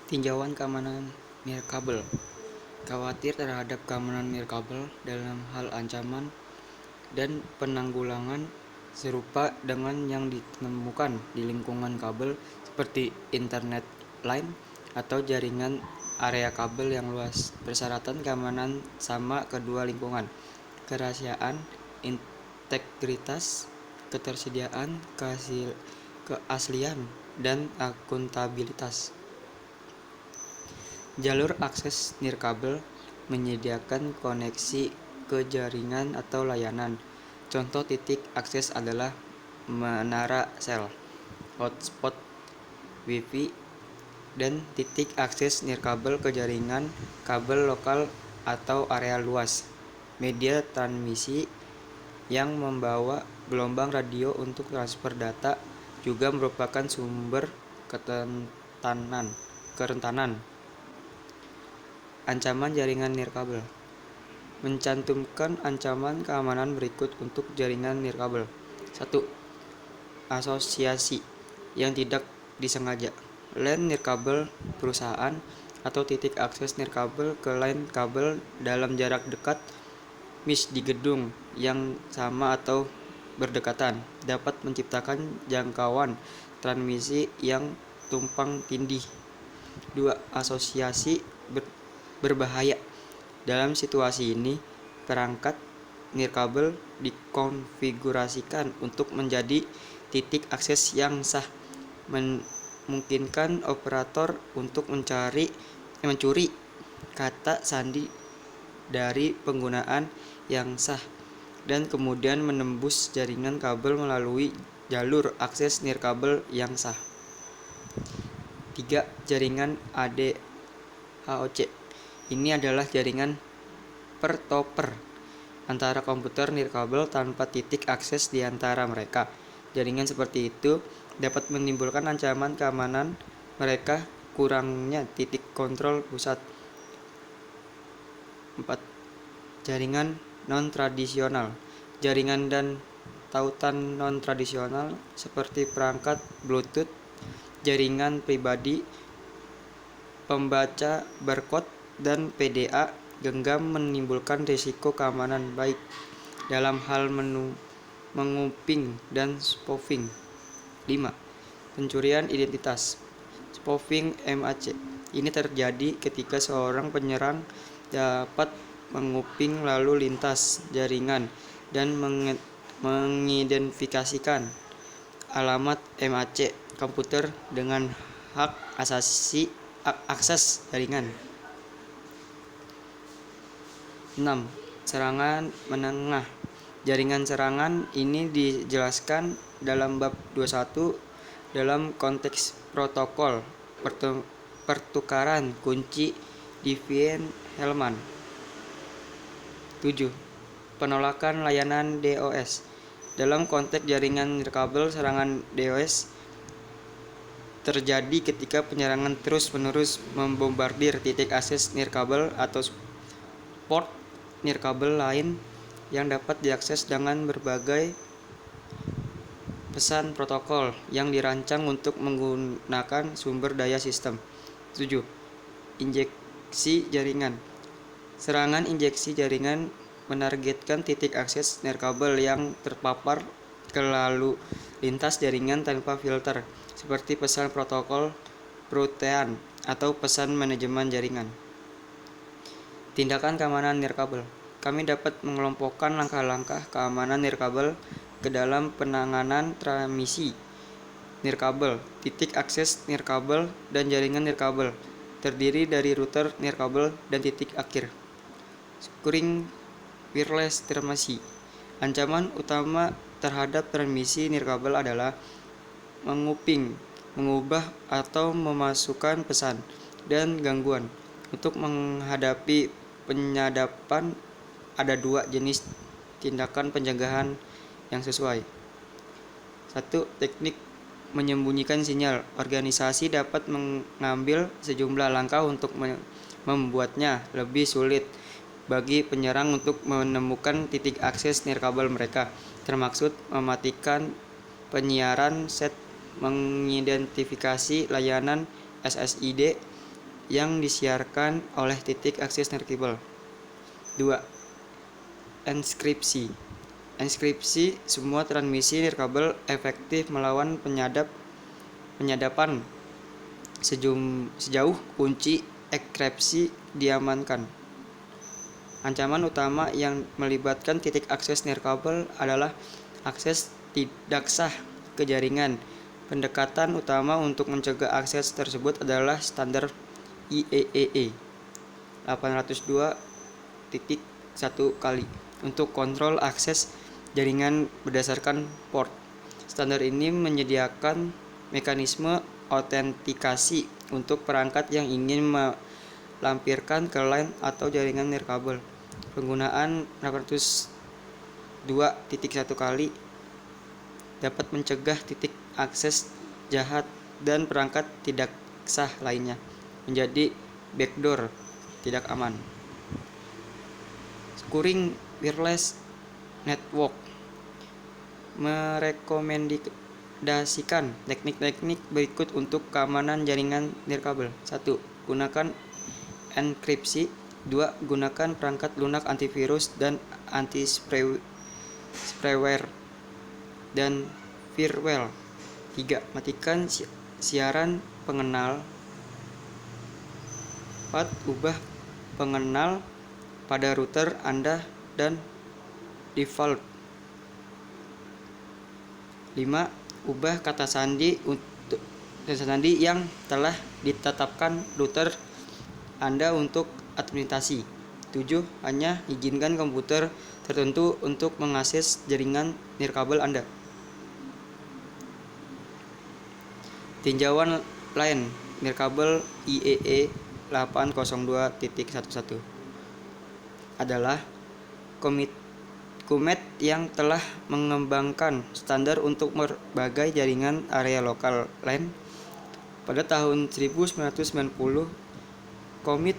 Tinjauan keamanan nirkabel. Khawatir terhadap keamanan nirkabel dalam hal ancaman dan penanggulangan serupa dengan yang ditemukan di lingkungan kabel seperti internet line atau jaringan area kabel yang luas. Persyaratan keamanan sama kedua lingkungan: kerahasiaan, integritas, ketersediaan, keaslian, dan akuntabilitas. Jalur akses nirkabel menyediakan koneksi ke jaringan atau layanan. Contoh titik akses adalah menara sel, hotspot Wi-Fi, dan titik akses nirkabel ke jaringan kabel lokal atau area luas. Media transmisi yang membawa gelombang radio untuk transfer data juga merupakan sumber kerentanan. Ancaman jaringan nirkabel mencantumkan ancaman keamanan berikut untuk jaringan nirkabel. 1. Asosiasi yang tidak disengaja. LAN nirkabel perusahaan atau titik akses nirkabel ke line kabel dalam jarak dekat, di gedung yang sama atau berdekatan, dapat menciptakan jangkauan transmisi yang tumpang tindih. 2. Asosiasi berbahaya. Dalam situasi ini, perangkat nirkabel dikonfigurasikan untuk menjadi titik akses yang sah, memungkinkan operator untuk mencuri kata sandi dari penggunaan yang sah, dan kemudian menembus jaringan kabel melalui jalur akses nirkabel yang sah. 3. Jaringan ADHOC. Ini adalah jaringan per-to-per antara komputer nirkabel tanpa titik akses di antara mereka. Jaringan seperti itu dapat menimbulkan ancaman keamanan mereka kurangnya titik kontrol pusat. 4. Jaringan non-tradisional. Jaringan dan tautan non-tradisional seperti perangkat Bluetooth, jaringan pribadi, pembaca barcode, dan PDA genggam menimbulkan risiko keamanan baik dalam hal menguping dan spoofing. 5. Pencurian identitas. Spoofing MAC. Ini terjadi ketika seorang penyerang dapat menguping lalu lintas jaringan dan mengidentifikasikan alamat MAC komputer dengan hak asasi akses jaringan. 6. Serangan menengah. Jaringan serangan ini dijelaskan dalam bab 21 dalam konteks protokol pertukaran kunci Debian-Hellman. 7. Penolakan layanan DOS. Dalam konteks jaringan nirkabel, serangan DOS terjadi ketika penyerangan terus-menerus membombardir titik akses nirkabel atau port nirkabel lain yang dapat diakses dengan berbagai pesan protokol yang dirancang untuk menggunakan sumber daya sistem. 7. Injeksi jaringan. Serangan injeksi jaringan menargetkan titik akses nirkabel yang terpapar ke lalu lintas jaringan tanpa filter, seperti pesan protokol protean atau pesan manajemen jaringan. Tindakan keamanan nirkabel. Kami dapat mengelompokkan langkah-langkah keamanan nirkabel ke dalam penanganan transmisi nirkabel, titik akses nirkabel, dan jaringan nirkabel, terdiri dari router nirkabel dan titik akhir. Securing wireless transmisi. Ancaman utama terhadap transmisi nirkabel adalah menguping, mengubah, atau memasukkan pesan, dan gangguan. Untuk menghadapi penyadapan, ada 2 jenis tindakan pencegahan yang sesuai. 1. Teknik menyembunyikan sinyal. Organisasi dapat mengambil sejumlah langkah untuk membuatnya lebih sulit bagi penyerang untuk menemukan titik akses nirkabel mereka, termaksud mematikan penyiaran set, mengidentifikasi layanan SSID, yang disiarkan oleh titik akses nirkabel. 2. Enskripsi. Enskripsi semua transmisi nirkabel efektif melawan penyadapan sejauh kunci enkripsi diamankan. Ancaman utama yang melibatkan titik akses nirkabel adalah akses tidak sah ke jaringan. Pendekatan utama untuk mencegah akses tersebut adalah standar IEEE 802.1 untuk kontrol akses jaringan berdasarkan port. Standar ini menyediakan mekanisme autentikasi untuk perangkat yang ingin melampirkan ke LAN atau jaringan nirkabel. Penggunaan 802.1 dapat mencegah titik akses jahat dan perangkat tidak sah lainnya menjadi backdoor tidak aman. Securing Wireless Network merekomendasikan teknik-teknik berikut untuk keamanan jaringan nirkabel. 1. Gunakan enkripsi. 2. Gunakan perangkat lunak antivirus dan anti-spyware dan firewall. 3. Matikan siaran pengenal. 4. Ubah pengenal pada router Anda dan default. 5. Ubah kata sandi yang telah ditetapkan router Anda untuk administrasi. 7. Hanya izinkan komputer tertentu untuk mengakses jaringan nirkabel Anda. Tinjauan LAN nirkabel IEEE 802.11 adalah Kumet yang telah mengembangkan standar untuk berbagai jaringan area lokal LAN. Pada tahun 1990, Komit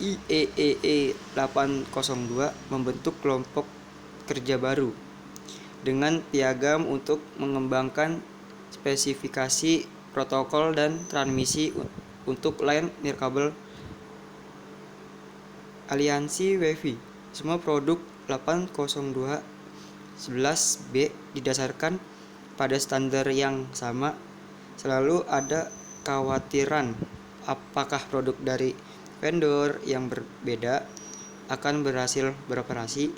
IEEE 802 membentuk kelompok kerja baru dengan piagam untuk mengembangkan spesifikasi protokol dan transmisi untuk LAN nirkabel. Aliansi Wi-Fi. Semua produk 802.11b didasarkan pada standar yang sama. Selalu ada kekhawatiran apakah produk dari vendor yang berbeda akan berhasil beroperasi.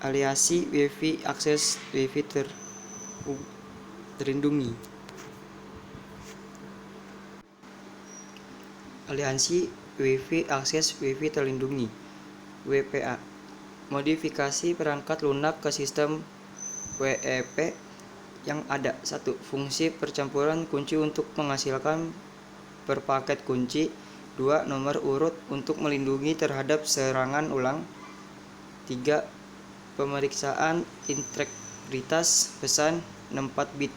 Aliansi Wi-Fi akses Wi-Fi terlindungi. Aliansi Wi-Fi akses Wi-Fi terlindungi (WPA). Modifikasi perangkat lunak ke sistem WEP yang ada. 1. Fungsi percampuran kunci untuk menghasilkan berpaket kunci. 2. Nomor urut untuk melindungi terhadap serangan ulang. 3. Pemeriksaan integritas pesan 64 bit.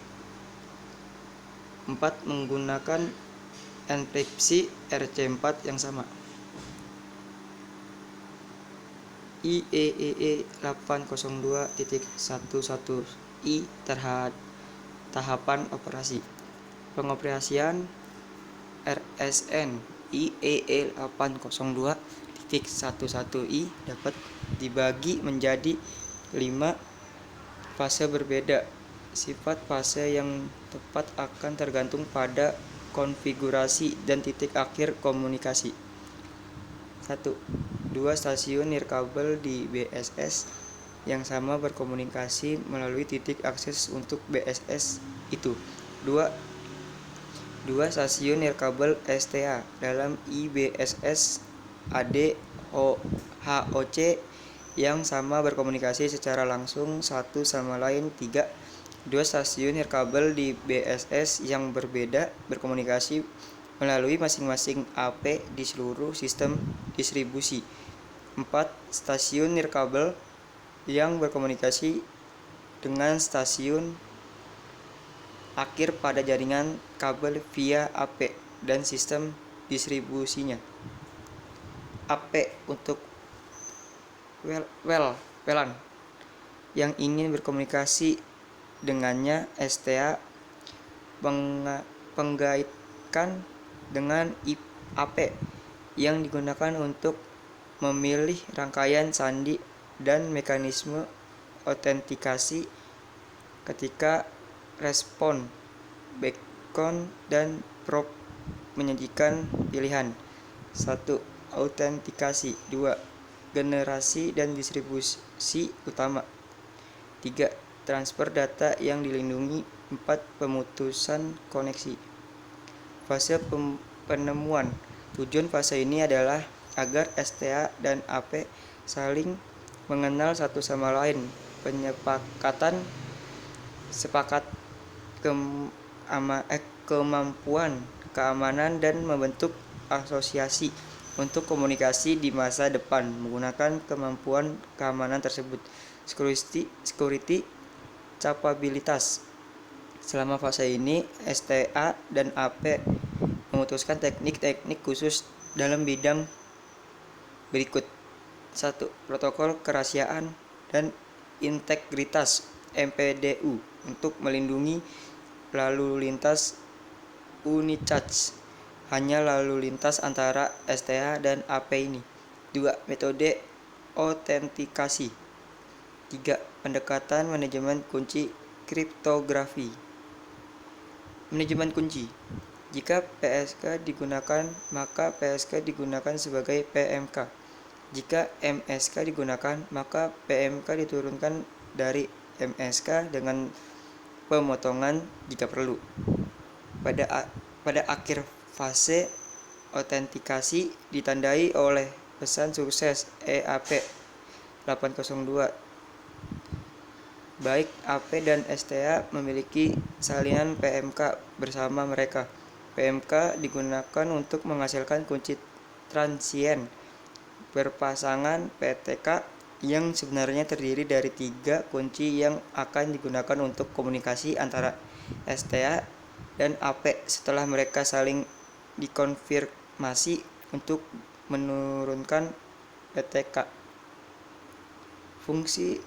4. Menggunakan enkripsi RC4 yang sama. IEEE 802.11i tahapan operasi. Pengoperasian RSN IEEE 802.11i dapat dibagi menjadi 5 fase berbeda. Sifat fase yang tepat akan tergantung pada konfigurasi dan titik akhir komunikasi. 1. Dua stasiun nirkabel di BSS yang sama berkomunikasi melalui titik akses untuk BSS itu. 2. Dua stasiun nirkabel STA dalam IBSS HOC yang sama berkomunikasi secara langsung satu sama lain. 3. Dua stasiun nirkabel di BSS yang berbeda berkomunikasi melalui masing-masing AP di seluruh sistem distribusi. 4. Stasiun nirkabel yang berkomunikasi dengan stasiun akhir pada jaringan kabel via AP dan sistem distribusinya. AP untuk WLAN yang ingin berkomunikasi dengannya. STA penggaitkan dengan AP yang digunakan untuk memilih rangkaian sandi dan mekanisme autentikasi ketika respon beacon dan probe menyajikan pilihan. 1. Autentikasi. 2. Generasi dan distribusi utama. 3. Transfer data yang dilindungi. 4. Pemutusan koneksi. Fase penemuan. Tujuan fase ini adalah agar STA dan AP saling mengenal satu sama lain. Sepakat kemampuan keamanan dan membentuk asosiasi untuk komunikasi di masa depan menggunakan kemampuan keamanan tersebut. Security capabilitas. Selama fase ini, STA dan AP memutuskan teknik-teknik khusus dalam bidang berikut. 1. Protokol kerahasiaan dan integritas (MPDU) untuk melindungi lalu lintas Unicharge. Hanya lalu lintas antara STA dan AP ini. 2. Metode autentikasi. 3. Pendekatan manajemen kunci kriptografi. Manajemen kunci. Jika PSK digunakan, maka PSK digunakan sebagai PMK. Jika MSK digunakan, maka PMK diturunkan dari MSK dengan pemotongan jika perlu. Pada akhir fase autentikasi ditandai oleh pesan sukses EAP 802. Baik AP dan STA memiliki salinan PMK bersama mereka. PMK digunakan untuk menghasilkan kunci transien berpasangan PTK yang sebenarnya terdiri dari 3 kunci yang akan digunakan untuk komunikasi antara STA dan AP setelah mereka saling dikonfirmasi untuk menurunkan PTK. Fungsi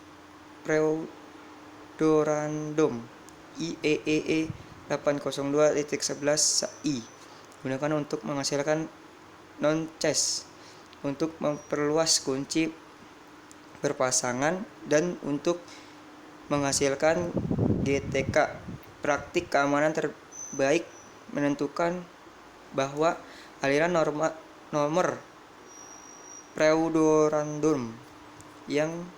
pseudorandom IEEE 802.11i digunakan untuk menghasilkan non-cache, untuk memperluas kunci berpasangan, dan untuk menghasilkan GTK. Praktik keamanan terbaik menentukan bahwa aliran nomor pseudorandom yang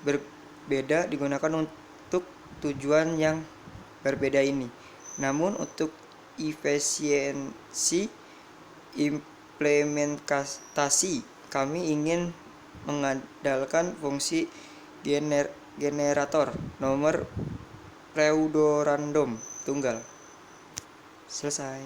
berbeda digunakan untuk tujuan yang berbeda ini. Namun untuk efisiensi implementasi, kami ingin mengandalkan fungsi generator nomor pseudorandom tunggal. Selesai.